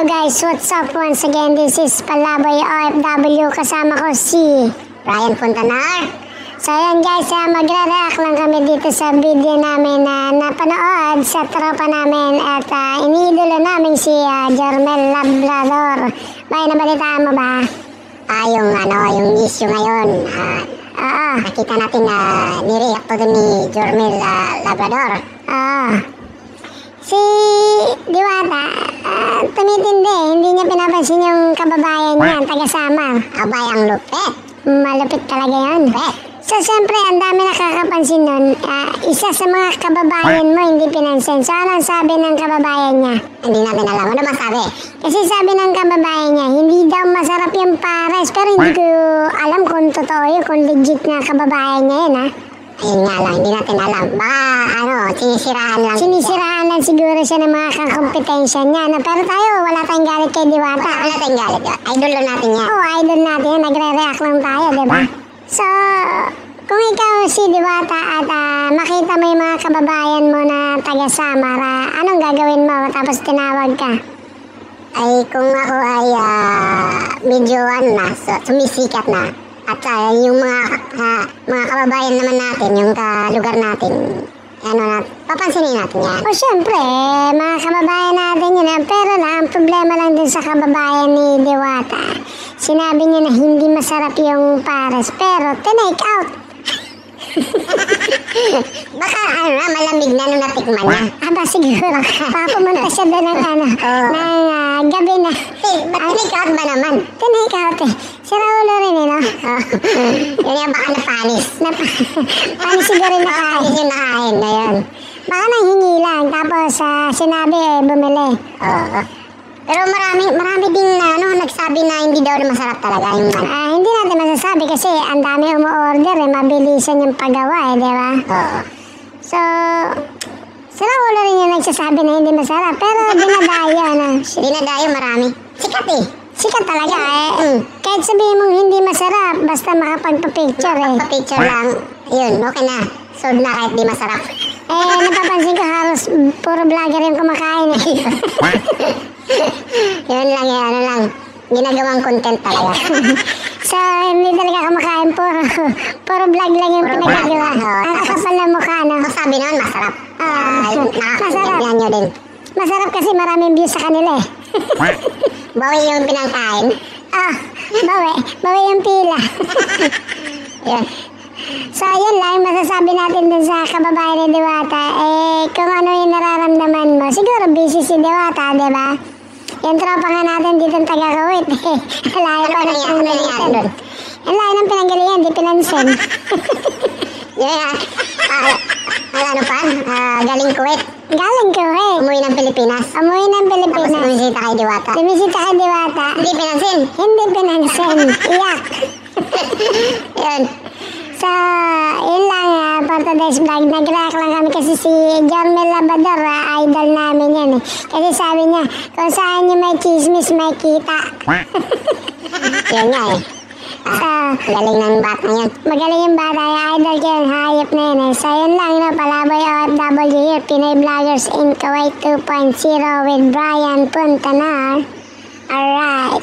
Hello guys, what's up? Once again, this is Palaboy OFW. Kasama ko si Ryan Fontanar. So ayan guys, magre-react lang kami dito sa video namin na napanood sa tropa namin at iniidolo namin si Jermel Labrador. Bay, nabalitaan mo ba? Yung issue ngayon. Nakita natin na nireact to ni Jermel Labrador. Si Diwata, tumitindi. Hindi niya pinapansin yung kababayan niya, taga-Samar. Abay, ang lupit. Malupit talaga yun. So, siyempre, ang dami nakakapansin nun. Isa sa mga kababayan mo hindi pinansin. So, anong sabi ng kababayan niya? Hindi natin alam. Ano ba sabi? Kasi sabi ng kababayan niya, hindi daw masarap yung pares. Pero hindi ko alam kung totoo yun, kung legit na kababayan niya yun, Ayun nga lang, hindi natin alam. Baka, sinisiraan lang siguro siya ng mga kakompetensya niya. Pero tayo, wala tayong galit kay Diwata. Wala tayong galit. Idol natin yan. Oo, idol natin yan. Nagre-react lang tayo, diba? So, kung ikaw si Diwata at makita mo yung mga kababayan mo na taga-Samar, anong gagawin mo tapos tinawag ka? Ay, kung ako ay medyo sumisikat na. At yung mga kababayan naman natin, yung lugar natin, papansinin natin yan. O syempre, mga kababayan natin yun. Pero ang problema lang din sa kababayan ni Diwata. Sinabi niya na hindi masarap yung pares, pero tinake out. Baka malamig na nung natikman niya. Aba siguro, papumunta siya doon ng gabi na. Tinake out ba naman? Tinake out Sira ulo rin Yun yung baka napanis. Panis siguro nakain. Panis yung nakain, ngayon. Baka nanghingi lang, tapos sinabi bumili. Pero marami din nagsabi na hindi daw masarap talaga yung hindi natin masasabi kasi ang dami umu-order mabilisan yung paggawa di ba? So, sila ulo rin yung nagsasabi na hindi masarap pero dinadayo marami. Sikat talaga Kahit sabihin mong hindi masarap basta makapagpa-picture Picture lang, yun, okay na. Sold na kahit di masarap. Napapansin ko halos puro vlogger yung kumakain Yun lang, ginagawang content talaga. So, hindi talaga kumakain, puro vlog lang yung pinagagawa. Ang kapal na mukha, Sabi naman, masarap. Masarap. Nyo din. Masarap kasi maraming views sa kanila Bawi yung pinangkain. Bawi yung pila. Yan. So, yun lang, masasabi natin dun sa kababayan ni Diwata. Kung ano yung nararamdaman mo, siguro busy si Diwata, di ba? Yung tropa nga natin dito ang taga-Kuwait. Layo pa ng pinanggalingan doon. Ang layo ng pinanggalingan, di pinansin. Galing Kuwait. Umuwi ng Pilipinas. Tapos bumisita kay Diwata. Hindi pinansin. Iyak. Yun. So, yun lang for today's vlog. Nag-react lang kami kasi si Jermel Labrador, idol namin yan Kasi sabi niya, kung saan niya may chismis, may kita. Yun nga Magaling ng bata yan. Magaling yung bata, idol ko yun, hayop na yun So, yun lang Palaboy OFW here, Pinoy Vloggers in Kuwait 2.0 with Ryan Fontanar. Alright.